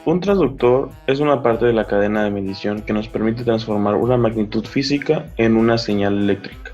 Un transductor es una parte de la cadena de medición que nos permite transformar una magnitud física en una señal eléctrica.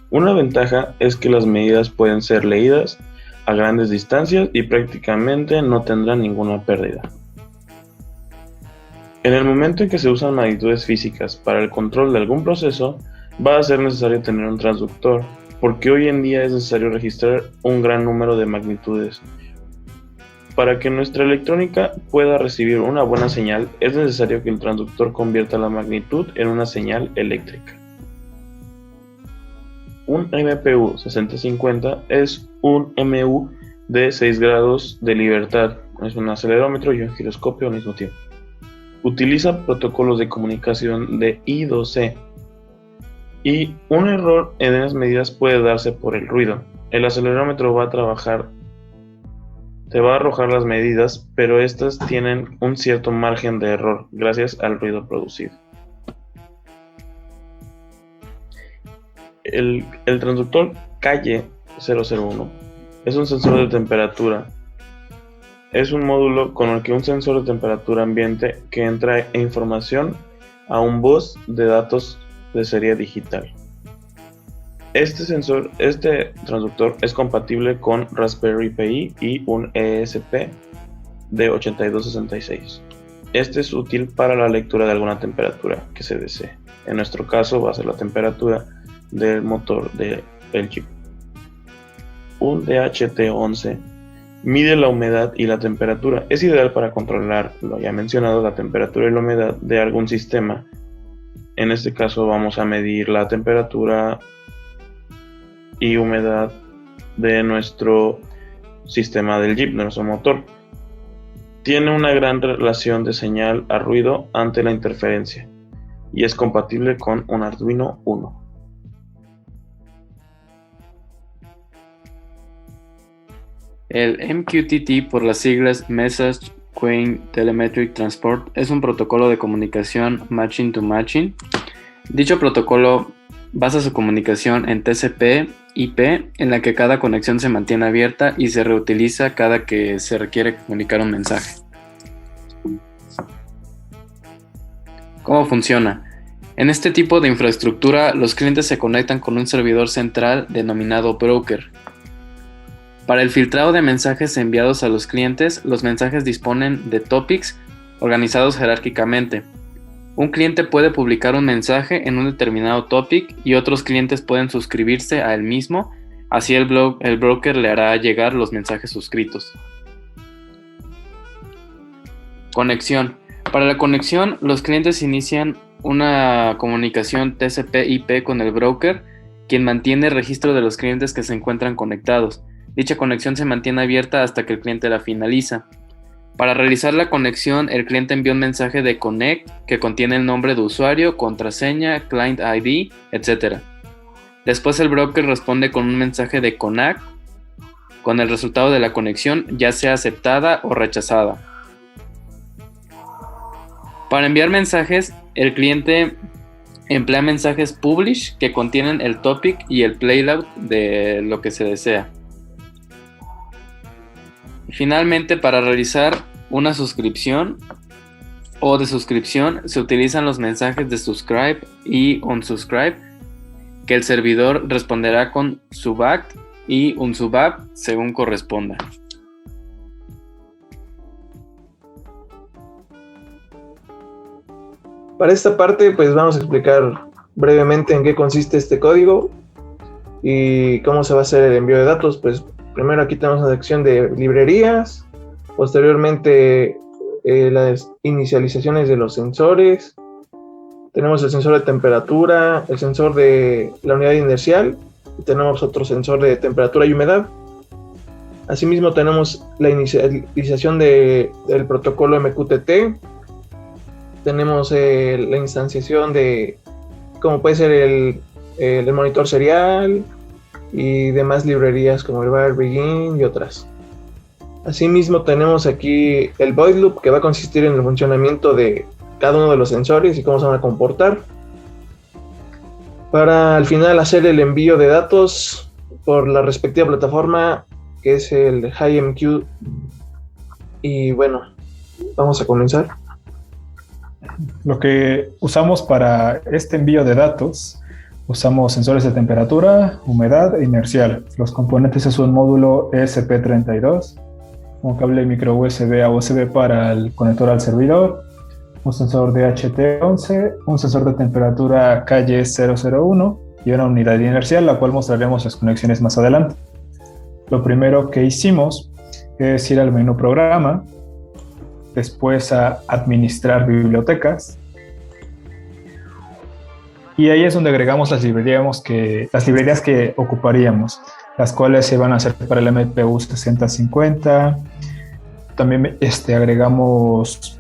Una ventaja es que las medidas pueden ser leídas a grandes distancias y prácticamente no tendrán ninguna pérdida. En el momento en que se usan magnitudes físicas para el control de algún proceso, va a ser necesario tener un transductor, porque hoy en día es necesario registrar un gran número de magnitudes. Para que nuestra electrónica pueda recibir una buena señal, es necesario que el transductor convierta la magnitud en una señal eléctrica. Un MPU 6050 es un MU de 6 grados de libertad, es un acelerómetro y un giroscopio al mismo tiempo. Utiliza protocolos de comunicación de I2C y un error en las medidas puede darse por el ruido. El acelerómetro te va a arrojar las medidas, pero estas tienen un cierto margen de error gracias al ruido producido. El transductor Calle 001 es un sensor de temperatura. Es un módulo con el que un sensor de temperatura ambiente que entra información a un bus de datos de serie digital. Este transductor es compatible con Raspberry Pi y un ESP de 8266. Este es útil para la lectura de alguna temperatura que se desee. En nuestro caso va a ser la temperatura del motor del chip. Un DHT11 mide la humedad y la temperatura. Es ideal para controlar, lo ya mencionado, la temperatura y la humedad de algún sistema. En este caso vamos a medir la temperatura y humedad de nuestro sistema del Jeep, de nuestro motor. Tiene una gran relación de señal a ruido ante la interferencia y es compatible con un Arduino Uno. El MQTT, por las siglas Message Queuing Telemetric Transport, es un protocolo de comunicación Machine to Machine. Dicho protocolo basa su comunicación en TCP/IP, en la que cada conexión se mantiene abierta y se reutiliza cada que se requiere comunicar un mensaje. ¿Cómo funciona? En este tipo de infraestructura, los clientes se conectan con un servidor central denominado broker. Para el filtrado de mensajes enviados a los clientes, los mensajes disponen de topics organizados jerárquicamente. Un cliente puede publicar un mensaje en un determinado topic y otros clientes pueden suscribirse a él mismo, así el broker le hará llegar los mensajes suscritos. Conexión. Para la conexión, los clientes inician una comunicación TCP/IP con el broker, quien mantiene el registro de los clientes que se encuentran conectados. Dicha conexión se mantiene abierta hasta que el cliente la finaliza. Para realizar la conexión, el cliente envía un mensaje de connect que contiene el nombre de usuario, contraseña, client ID, etc. Después el broker responde con un mensaje de connect con el resultado de la conexión, ya sea aceptada o rechazada. Para enviar mensajes, el cliente emplea mensajes publish que contienen el topic y el payload de lo que se desea. Finalmente, para realizar una suscripción o desuscripción, se utilizan los mensajes de subscribe y unsubscribe, que el servidor responderá con subact y unsubact según corresponda. Para esta parte, pues vamos a explicar brevemente en qué consiste este código y cómo se va a hacer el envío de datos. Pues primero aquí tenemos una sección de librerías, posteriormente las inicializaciones de los sensores, tenemos el sensor de temperatura, el sensor de la unidad inercial, y tenemos otro sensor de temperatura y humedad. Asimismo tenemos la inicialización del protocolo MQTT, tenemos la instanciación de como puede ser el monitor serial y demás librerías como el Bar Begin y otras. Asimismo tenemos aquí el void loop, que va a consistir en el funcionamiento de cada uno de los sensores y cómo se van a comportar para al final hacer el envío de datos por la respectiva plataforma, que es el HiMQ. Y bueno, vamos a comenzar. Lo que usamos para este envío de datos, usamos sensores de temperatura, humedad e inercial. Los componentes es un módulo ESP32, un cable micro USB a USB para el conector al servidor, un sensor DHT11, un sensor de temperatura KY001 y una unidad inercial, la cual mostraremos las conexiones más adelante. Lo primero que hicimos es ir al menú programa, después a administrar bibliotecas, y ahí es donde agregamos las librerías que ocuparíamos, las cuales se van a hacer para el MPU 6050. También agregamos,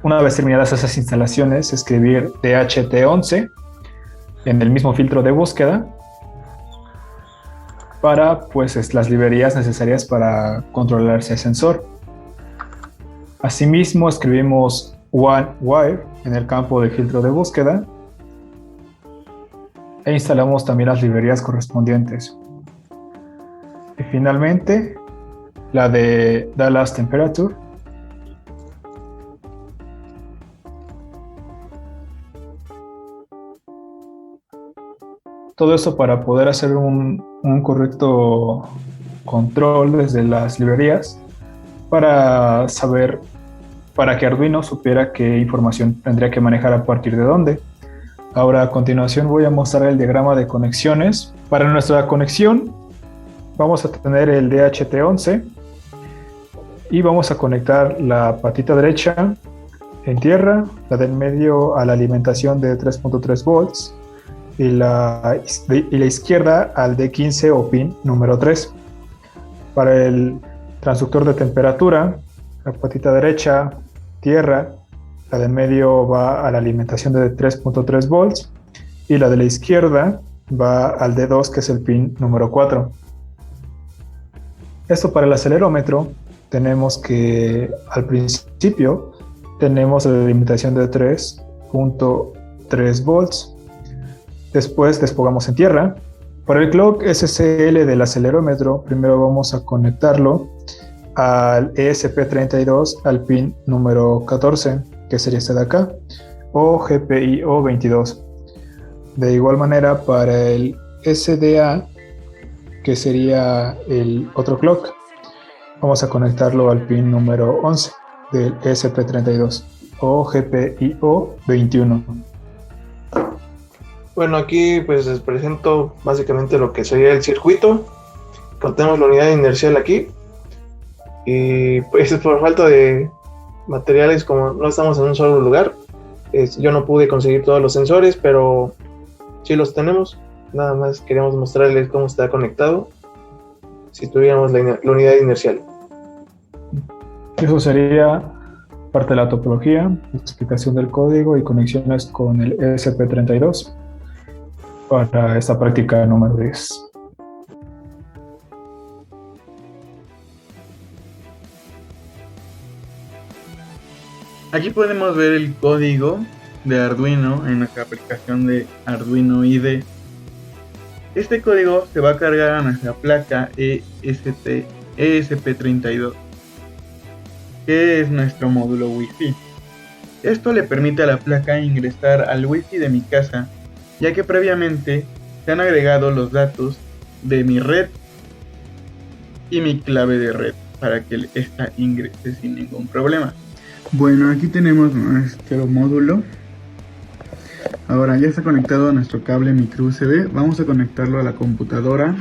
una vez terminadas esas instalaciones, escribir DHT11 en el mismo filtro de búsqueda para pues las librerías necesarias para controlar ese sensor. Asimismo escribimos OneWire en el campo de filtro de búsqueda e instalamos también las librerías correspondientes. Y finalmente la de Dallas Temperature. Todo esto para poder hacer un correcto control desde las librerías para que Arduino supiera qué información tendría que manejar a partir de dónde. Ahora a continuación voy a mostrar el diagrama de conexiones. Para nuestra conexión vamos a tener el DHT11 y vamos a conectar la patita derecha en tierra, la del medio a la alimentación de 3.3 volts y la izquierda al D15 o pin número 3. Para el transductor de temperatura, la patita derecha, tierra, la del medio va a la alimentación de 3.3 volts y la de la izquierda va al D2, que es el pin número 4. Esto para el acelerómetro, tenemos que al principio tenemos la alimentación de 3.3 volts. Después desplegamos en tierra. Para el clock SCL del acelerómetro, primero vamos a conectarlo al ESP32 al pin número 14, que sería este de acá, o GPIO 22. De igual manera para el SDA, que sería el otro clock, vamos a conectarlo al pin número 11 del ESP32 o GPIO 21. Bueno, aquí pues les presento básicamente lo que sería el circuito. Contemos la unidad inercial aquí. Y pues por falta de materiales, como no estamos en un solo lugar, yo no pude conseguir todos los sensores, pero sí los tenemos. Nada más queríamos mostrarles cómo está conectado si tuviéramos la unidad inercial. Eso sería parte de la topología, explicación del código y conexiones con el ESP32 para esta práctica número 10. Aquí podemos ver el código de Arduino en nuestra aplicación de Arduino IDE. Este código se va a cargar a nuestra placa ESP32, que es nuestro módulo Wi-Fi. Esto le permite a la placa ingresar al Wi-Fi de mi casa, ya que previamente se han agregado los datos de mi red y mi clave de red para que esta ingrese sin ningún problema. Bueno, aquí tenemos nuestro módulo. Ahora ya está conectado a nuestro cable micro USB. Vamos a conectarlo a la computadora.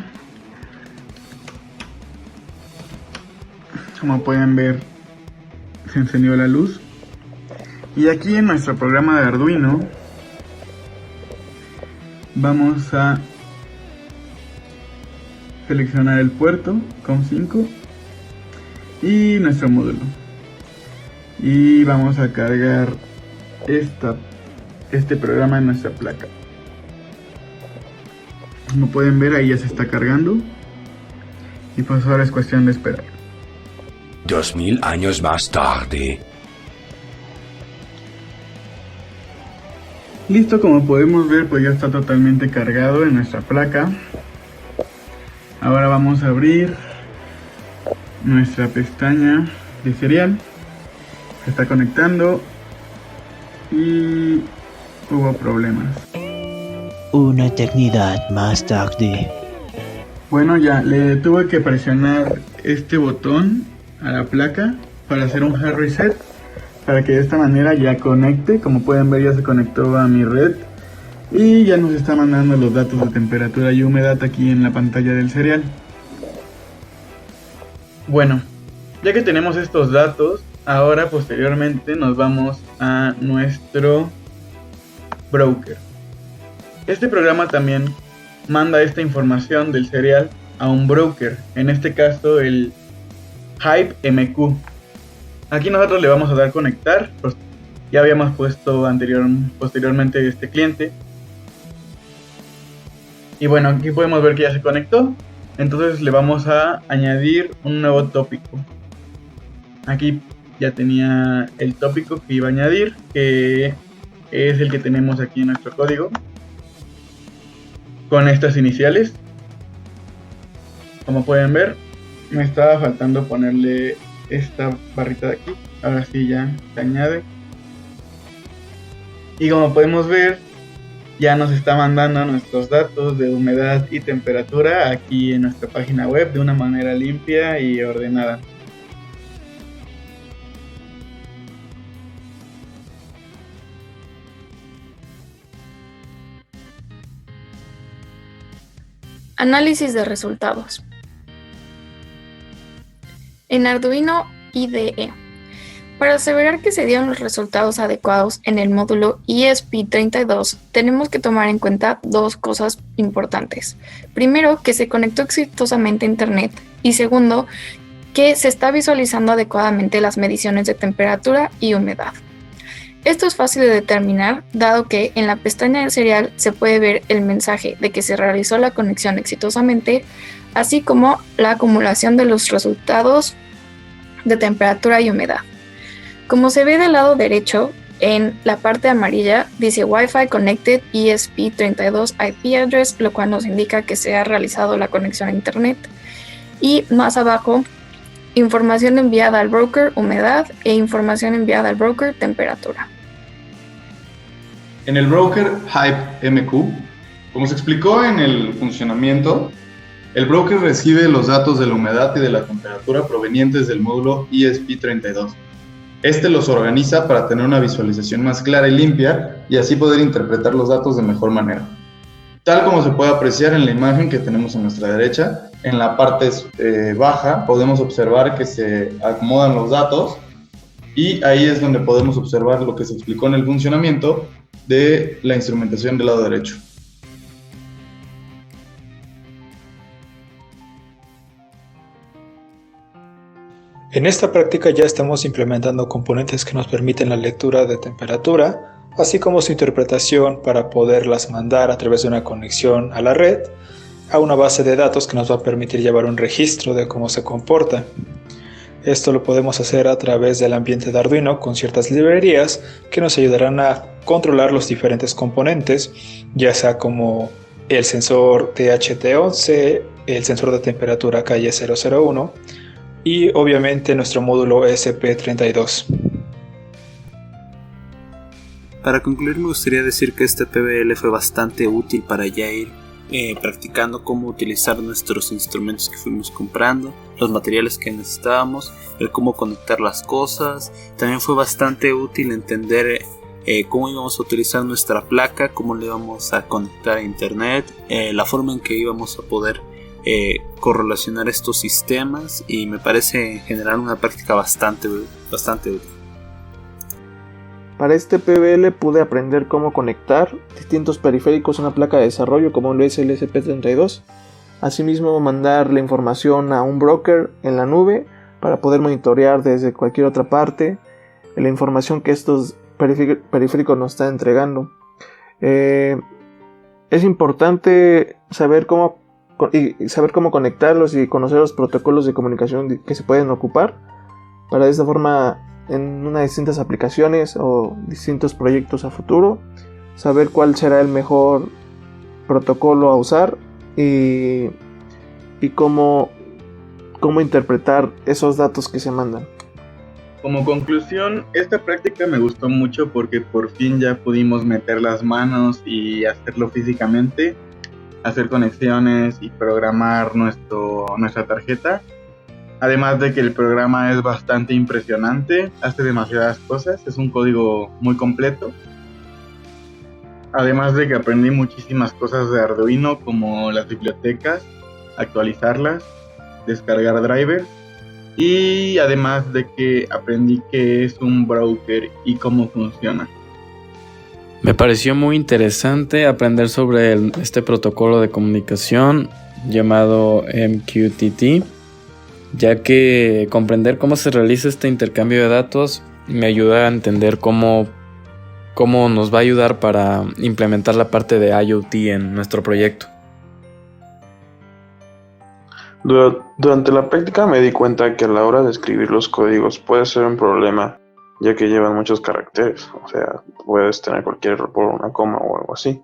Como pueden ver, se encendió la luz. Y aquí en nuestro programa de Arduino vamos a seleccionar el puerto COM5 y nuestro módulo. Y vamos a cargar este programa en nuestra placa. Como pueden ver, ahí ya se está cargando. Y pues ahora es cuestión de esperar. 2000 años más tarde. Listo, como podemos ver, pues ya está totalmente cargado en nuestra placa. Ahora vamos a abrir nuestra pestaña de serial. Se está conectando y hubo problemas. Una eternidad más tarde. Bueno, ya le tuve que presionar este botón a la placa para hacer un hard reset, para que de esta manera ya conecte. Como pueden ver, ya se conectó a mi red y ya nos está mandando los datos de temperatura y humedad aquí en la pantalla del serial. Bueno, ya que tenemos estos datos, ahora posteriormente nos vamos a nuestro broker. Este programa también manda esta información del serial a un broker, en este caso el HypeMQ. Aquí nosotros le vamos a dar conectar, pues ya habíamos puesto posteriormente este cliente. Y bueno, aquí podemos ver que ya se conectó. Entonces le vamos a añadir un nuevo tópico. Aquí ya tenía el tópico que iba a añadir, que es el que tenemos aquí en nuestro código, con estas iniciales. Como pueden ver, me estaba faltando ponerle esta barrita de aquí. Ahora sí ya se añade. Y como podemos ver, ya nos está mandando nuestros datos de humedad y temperatura aquí en nuestra página web de una manera limpia y ordenada. Análisis de resultados. En Arduino IDE. Para asegurar que se dieron los resultados adecuados en el módulo ESP32, tenemos que tomar en cuenta dos cosas importantes. Primero, que se conectó exitosamente a Internet, y segundo, que se está visualizando adecuadamente las mediciones de temperatura y humedad. Esto es fácil de determinar, dado que en la pestaña del serial se puede ver el mensaje de que se realizó la conexión exitosamente, así como la acumulación de los resultados de temperatura y humedad. Como se ve del lado derecho, en la parte amarilla dice Wi-Fi Connected ESP32 IP Address, lo cual nos indica que se ha realizado la conexión a Internet. Y más abajo, información enviada al broker, humedad, e información enviada al broker, temperatura. En el broker HypeMQ, como se explicó en el funcionamiento, el broker recibe los datos de la humedad y de la temperatura provenientes del módulo ESP32. Este los organiza para tener una visualización más clara y limpia y así poder interpretar los datos de mejor manera. Tal como se puede apreciar en la imagen que tenemos a nuestra derecha, en la parte baja podemos observar que se acomodan los datos y ahí es donde podemos observar lo que se explicó en el funcionamiento de la instrumentación del lado derecho. En esta práctica ya estamos implementando componentes que nos permiten la lectura de temperatura, así como su interpretación para poderlas mandar a través de una conexión a la red, a una base de datos que nos va a permitir llevar un registro de cómo se comporta. Esto lo podemos hacer a través del ambiente de Arduino con ciertas librerías que nos ayudarán a controlar los diferentes componentes, ya sea como el sensor THT11, el sensor de temperatura calle 001 y obviamente nuestro módulo ESP32. Para concluir, me gustaría decir que este PBL fue bastante útil para ya ir practicando cómo utilizar nuestros instrumentos que fuimos comprando, los materiales que necesitábamos, el cómo conectar las cosas. También fue bastante útil entender cómo íbamos a utilizar nuestra placa, cómo le íbamos a conectar a internet, la forma en que íbamos a poder correlacionar estos sistemas, y me parece en general una práctica bastante útil. Para este PBL pude aprender cómo conectar distintos periféricos a una placa de desarrollo como lo es el ESP32. Asimismo, mandar la información a un broker en la nube para poder monitorear desde cualquier otra parte la información que estos periféricos nos están entregando. Es importante saber cómo conectarlos y conocer los protocolos de comunicación que se pueden ocupar para de esta forma, en unas distintas aplicaciones o distintos proyectos a futuro, saber cuál será el mejor protocolo a usar y cómo interpretar esos datos que se mandan. Como conclusión, esta práctica me gustó mucho porque por fin ya pudimos meter las manos y hacerlo físicamente, hacer conexiones y programar nuestra tarjeta. Además de que el programa es bastante impresionante, hace demasiadas cosas, es un código muy completo. Además de que aprendí muchísimas cosas de Arduino, como las bibliotecas, actualizarlas, descargar drivers. Y además de que aprendí qué es un broker y cómo funciona. Me pareció muy interesante aprender sobre este protocolo de comunicación llamado MQTT, ya que comprender cómo se realiza este intercambio de datos me ayuda a entender cómo nos va a ayudar para implementar la parte de IoT en nuestro proyecto. Durante la práctica me di cuenta que a la hora de escribir los códigos puede ser un problema, ya que llevan muchos caracteres, o sea, puedes tener cualquier error por una coma o algo así.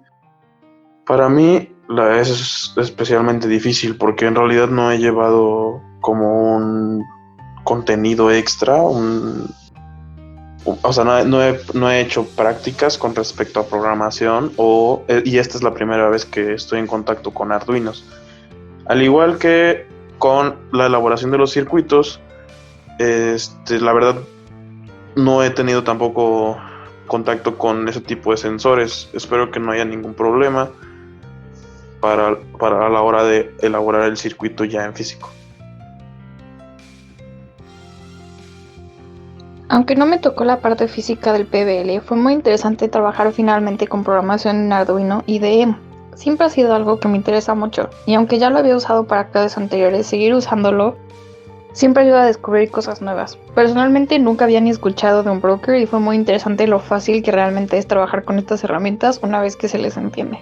Para mí es especialmente difícil porque en realidad no he llevado como un contenido extra, o sea, no he hecho prácticas con respecto a programación y esta es la primera vez que estoy en contacto con Arduinos. Al igual que con la elaboración de los circuitos, la verdad no he tenido tampoco contacto con ese tipo de sensores. Espero que no haya ningún problema para la hora de elaborar el circuito ya en físico. Aunque no me tocó la parte física del PBL, fue muy interesante trabajar finalmente con programación en Arduino IDE. Siempre ha sido algo que me interesa mucho, y aunque ya lo había usado para clases anteriores, seguir usándolo siempre ayuda a descubrir cosas nuevas. Personalmente nunca había ni escuchado de un broker y fue muy interesante lo fácil que realmente es trabajar con estas herramientas una vez que se les entiende.